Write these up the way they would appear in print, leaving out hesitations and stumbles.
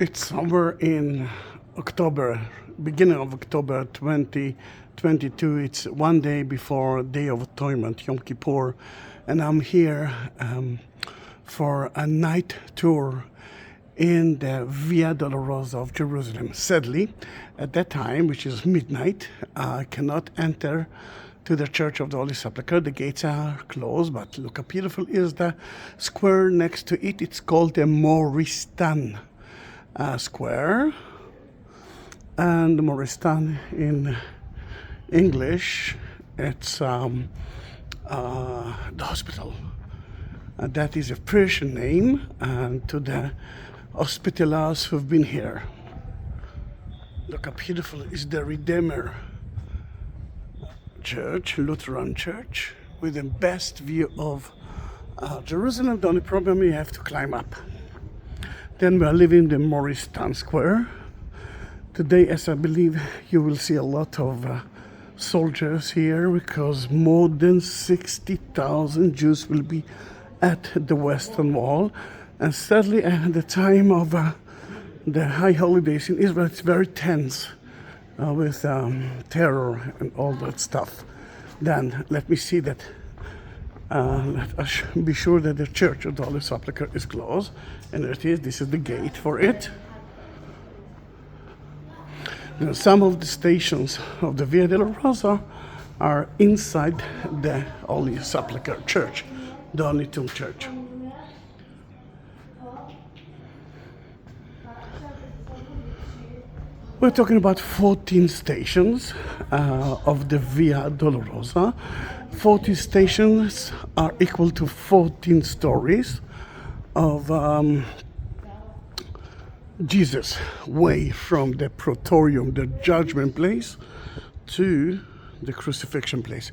It's somewhere in October, beginning of October 2022. It's one day before Day of Atonement, Yom Kippur, and I'm here for a night tour in the Via Dolorosa of Jerusalem. Sadly, at that time, which is midnight, I cannot enter to the Church of the Holy Sepulchre. The gates are closed, but look how beautiful is the square next to it. It's called the Moristan Square, and the Moristan in English, it's the hospital. That is a Persian name, and to the hospitallers who've been here. Look how beautiful is the Redeemer Church, Lutheran Church, with the best view of Jerusalem. The only problem, you have to climb up. Then we are leaving the Moristan Square. Today, as I believe, you will see a lot of soldiers here, because more than 60,000 Jews will be at the Western Wall. And sadly, at the time of the high holidays in Israel, it's very tense with terror and all that stuff. Then let me see that. Let us be sure that the Church of the Holy Sepulchre is closed, and there it is. This is the gate for it. Now, some of the stations of the Via Dolorosa are inside the Holy Sepulchre Church, the Holy Tomb Church. We're talking about 14 stations of the Via Dolorosa. 14 stations are equal to 14 stories of Jesus' way from the Praetorium, the judgment place, to the crucifixion place.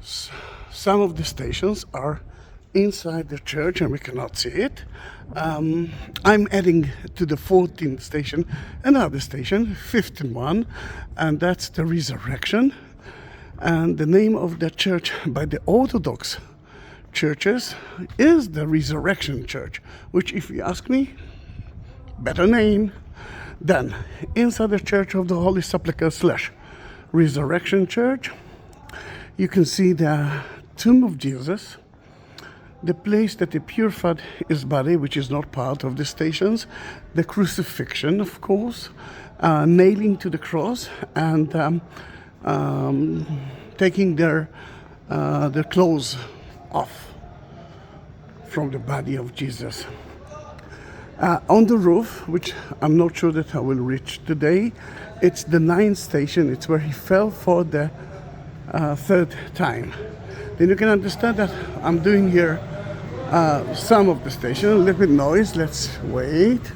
Some of the stations are inside the church and we cannot see it. I'm adding to the 14th station another station, 15th one, and that's the resurrection. And the name of the church by the Orthodox churches is the Resurrection Church, which, if you ask me, better name. Then inside the Church of the Holy Sepulchre / Resurrection Church, you can see the tomb of Jesus, the place that he purified his body, which is not part of the stations, the crucifixion, of course, nailing to the cross, and taking their clothes off from the body of Jesus. On the roof, which I'm not sure that I will reach today, it's the 9th station. It's where he fell for the 3rd time. Then you can understand that I'm doing here some of the station, a little bit noise. Let's wait.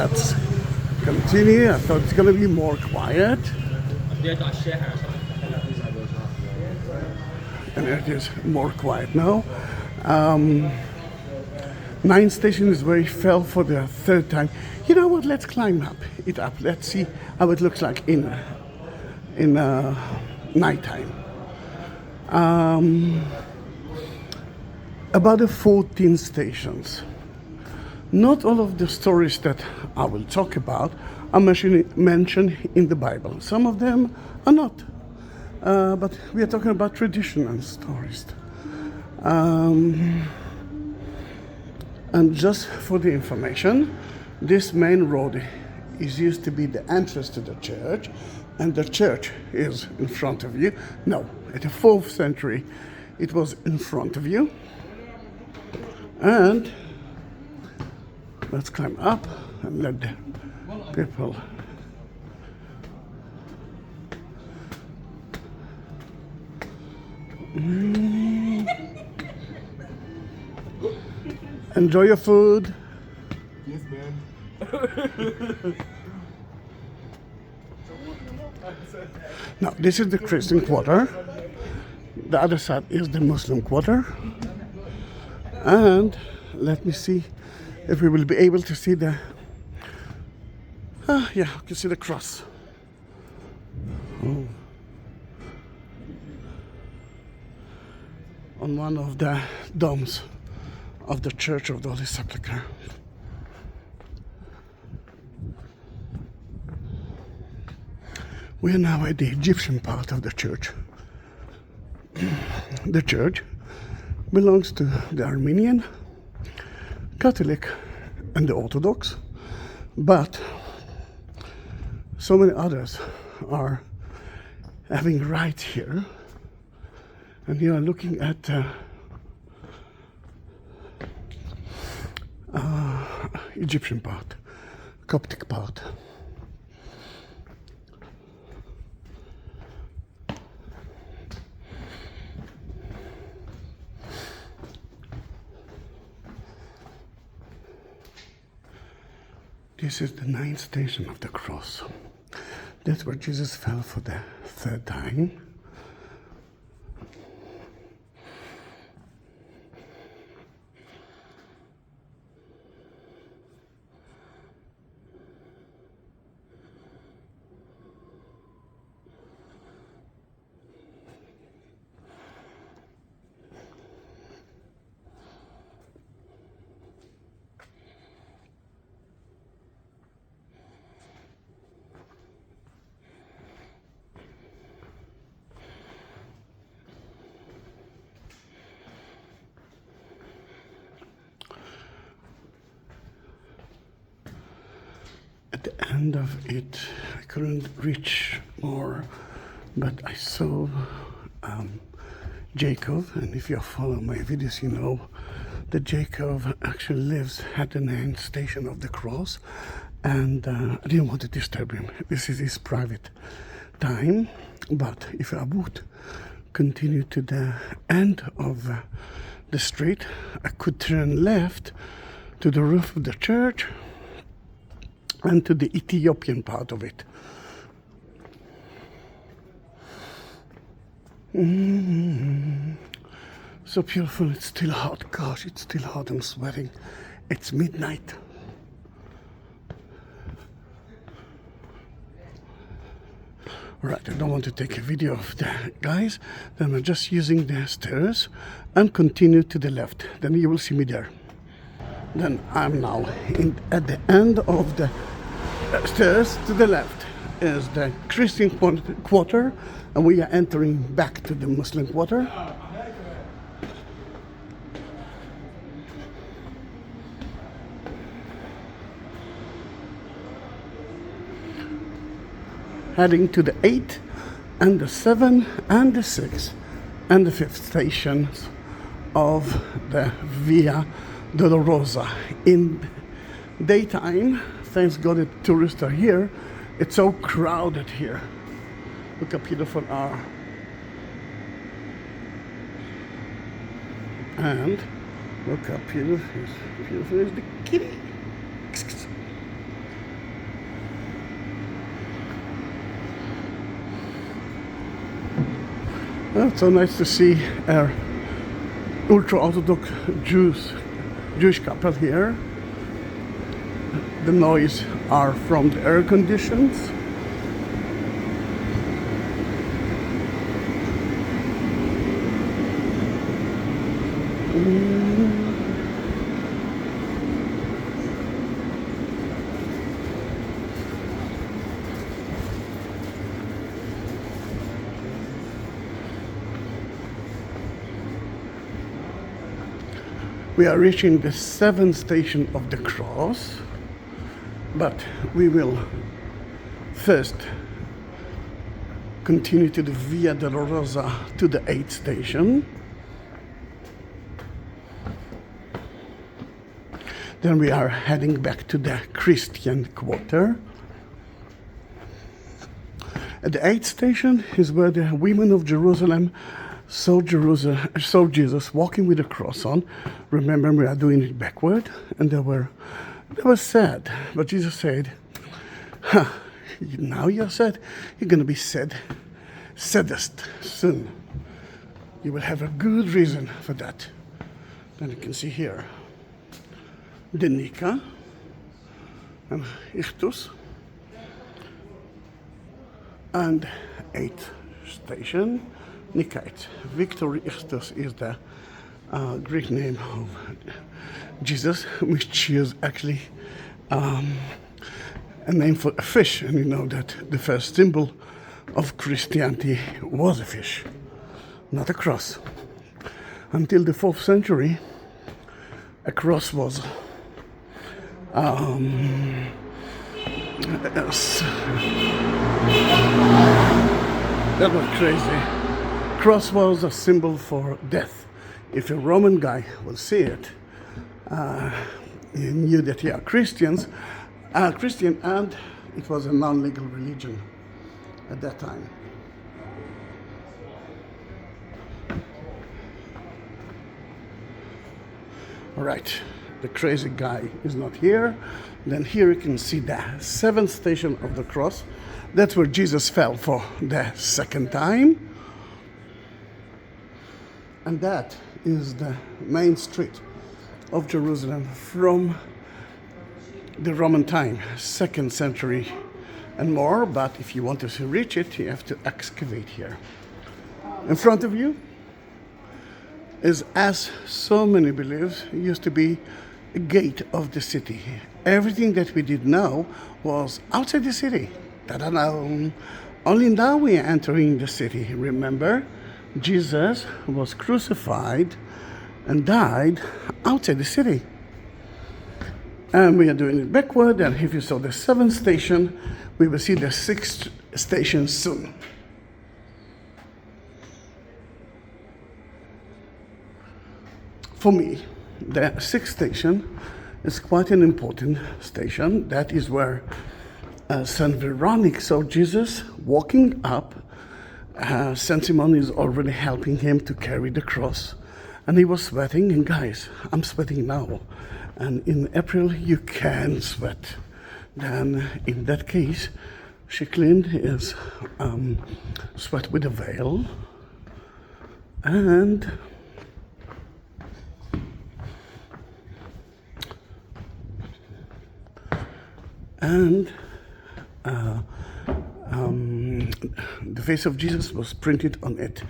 Let's continue. I thought it's going to be more quiet. And it is more quiet now. 9th station is where he fell for the 3rd time. You know what? Let's climb it up. Let's see how it looks like in nighttime. About the 14 stations. Not all of the stories that I will talk about are mentioned in the Bible. Some of them are not. But we are talking about traditional stories. And just for the information, this main road is used to be the entrance to the church, and the church is in front of you. No, at the 4th century, it was in front of you. And let's climb up and let the people. Enjoy your food. Yes, man. Now, this is the Christian quarter. The other side is the Muslim quarter. And let me see if we will be able to see the yeah, you can see the cross. Oh. on one of the domes of the Church of the Holy Sepulchre. We are now at the Egyptian part of the church. The church belongs to the Armenian, Catholic and the Orthodox, but so many others are having rights here, and you are looking at Egyptian part, Coptic part. This is the ninth station of the cross. That's where Jesus fell for the third time. At the end of it, I couldn't reach more, but I saw Jacob, and if you follow my videos, you know that Jacob actually lives at the ninth station of the cross, and I didn't want to disturb him. This is his private time, but if I would continue to the end of the street, I could turn left to the roof of the church and to the Ethiopian part of it. So beautiful. It's still hot. Gosh, it's still hot. I'm sweating. It's midnight. Right, I don't want to take a video of the guys. Then I'm just using the stairs and continue to the left. Then you will see me there. Then I'm now at the end of the stairs. To the left is the Christian quarter, and we are entering back to the Muslim quarter. Heading to the 8th and the 7th and the 6th and the 5th stations of the Via Dolorosa. In daytime, thanks God the tourists are here, it's so crowded here. Look how beautiful are. And look how beautiful is the kitty. Well, it's so nice to see our ultra-Orthodox Jewish couple here. The noise are from the air conditions. We are reaching the 7th station of the cross, but we will first continue to the Via Dolorosa to the 8th station. Then we are heading back to the Christian quarter. At the 8th station is where the women of Jerusalem saw Jesus walking with a cross on. Remember, we are doing it backward, and they were sad. But Jesus said, now you're sad, you're going to be saddest soon. You will have a good reason for that. Then you can see here the Nika and Ichtus, and 8th station Nikite. Victor Ichthus is the Greek name of Jesus, which is actually a name for a fish. And you know that the first symbol of Christianity was a fish, not a cross. Until the 4th century, a cross was that was crazy. Cross was a symbol for death. If a Roman guy will see it, he knew that he are Christian, and it was a non-legal religion at that time. All right, the crazy guy is not here. Then here you can see the 7th station of the cross. That's where Jesus fell for the 2nd time. And that is the main street of Jerusalem from the Roman time, 2nd century and more. But if you want to reach it, you have to excavate here. In front of you is, as so many believe, used to be a gate of the city. Everything that we did know was outside the city. Ta-da-da. Only now we are entering the city. Remember, Jesus was crucified and died outside the city. And we are doing it backward, and if you saw the 7th station, we will see the 6th station soon. For me, the 6th station is quite an important station. That is where Saint Veronique saw Jesus walking up. Saint Simon is already helping him to carry the cross. And he was sweating, and guys, I'm sweating now. And in April, you can sweat. Then, in that case, she cleaned his sweat with a veil. And the face of Jesus was printed on it.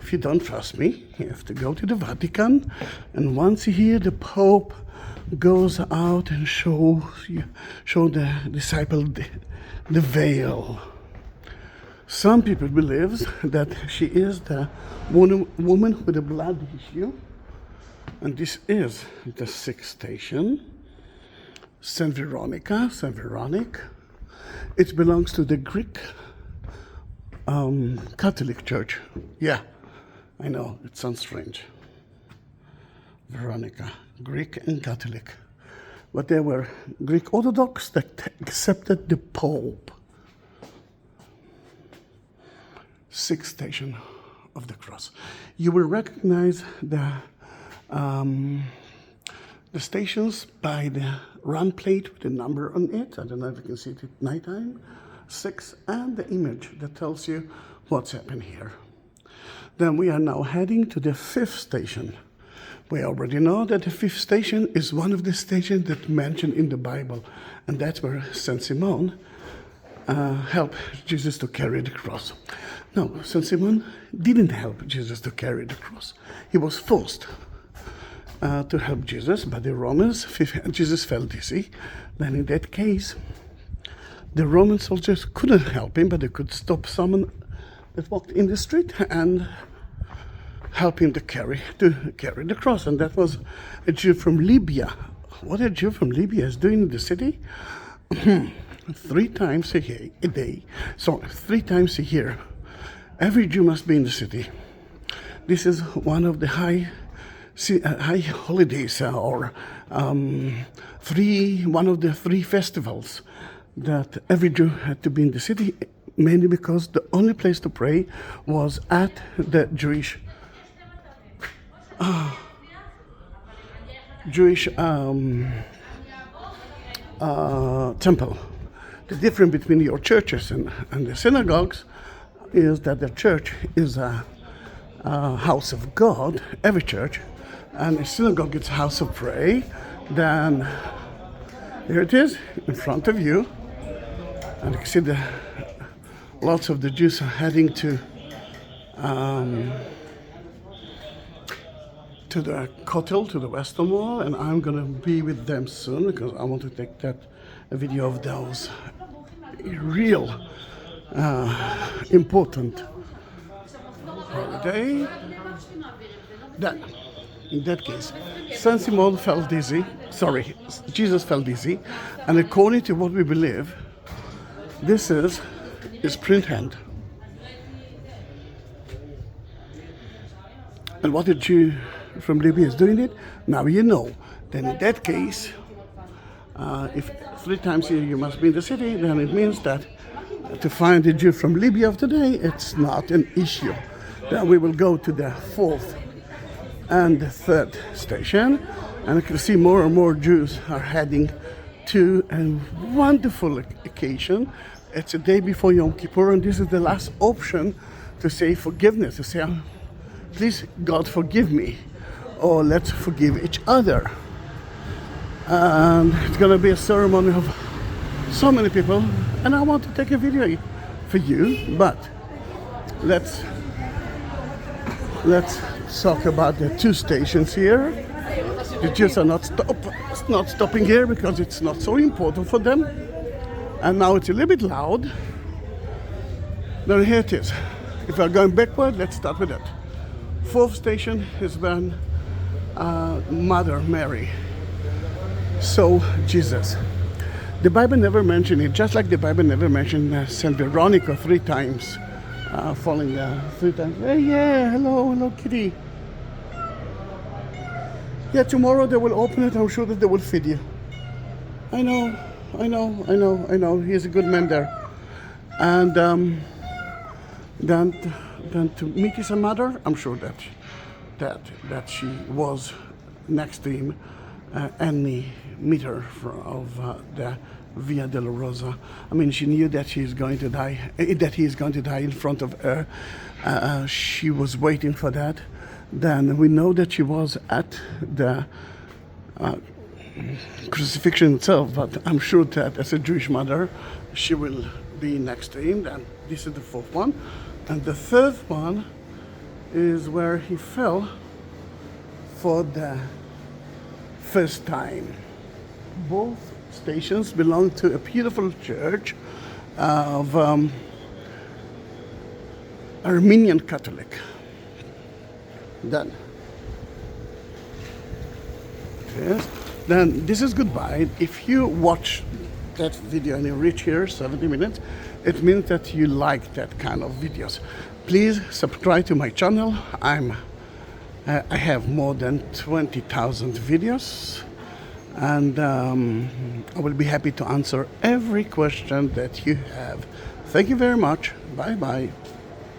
If you don't trust me, you have to go to the Vatican, and once you hear the Pope goes out and show the disciple the veil. Some people believe that she is the woman with the blood issue, and this is the 6th station. Saint Veronique. It belongs to the Greek Catholic Church. Yeah, I know, it sounds strange. Veronica, Greek and Catholic. But they were Greek Orthodox that accepted the Pope. 6th station of the cross. You will recognize the stations by the run plate with the number on it. I don't know if you can see it at nighttime. 6, and the image that tells you what's happened here. Then we are now heading to the 5th station. We already know that the 5th station is one of the stations that mentioned in the Bible, and that's where Saint Simon helped Jesus to carry the cross. No, Saint Simon didn't help Jesus to carry the cross. He was forced to help Jesus by the Romans. Jesus fell dizzy. Then in that case, the Roman soldiers couldn't help him, but they could stop someone that walked in the street and help him to carry the cross. And that was a Jew from Libya. What a Jew from Libya is doing in the city? 3 times a day. So 3 times a year, every Jew must be in the city. This is one of the high holidays, or one of the 3 festivals that every Jew had to be in the city, mainly because the only place to pray was at the Jewish temple. The difference between your churches and the synagogues is that the church is a house of God, every church, and a synagogue is a house of prayer. Then here it is in front of you, and you can see lots of the Jews are heading to to the Kotel, to the Western Wall, and I'm gonna be with them soon because I want to take that a video of those real important holiday. Then, in that case, Saint Simon felt dizzy. Sorry, Jesus felt dizzy, and according to what we believe, this is his print hand. And what the Jew from Libya is doing it, now you know. Then in that case, if 3 times a year you must be in the city, then it means that to find the Jew from Libya of today, it's not an issue. Then we will go to the 4th and the 3rd station, and you can see more and more Jews are heading to a wonderful occasion. It's a day before Yom Kippur, and this is the last option to say forgiveness, to say, please, God, forgive me, or let's forgive each other. And it's going to be a ceremony of so many people, and I want to take a video for you, but let's talk about the 2 stations here. The Jews are not stopping here because it's not so important for them. And now it's a little bit loud. Then here it is. If we're going backward, let's start with that. 4th station is when Mother Mary saw Jesus. The Bible never mentioned it, just like the Bible never mentioned Saint Veronica 3 times, falling 3 times. Hey, yeah, hello, kitty. Yeah, tomorrow they will open it. I'm sure that they will feed you. I know. He's a good man there. And then to meet his mother, I'm sure that she was next to him any meter of the Via Dolorosa. I mean, she knew that she's going to die, that he is going to die in front of her. She was waiting for that. Then we know that she was at the crucifixion itself, but I'm sure that as a Jewish mother, she will be next to him. Then this is the 4th one. And the 3rd one is where he fell for the first time. Both stations belong to a beautiful church of Armenian Catholic. Then this is goodbye. If you watch that video and you reach here 70 minutes, it means that you like that kind of videos. Please subscribe to my channel. I have more than 20,000 videos, and I will be happy to answer every question that you have. Thank you very much. Bye bye.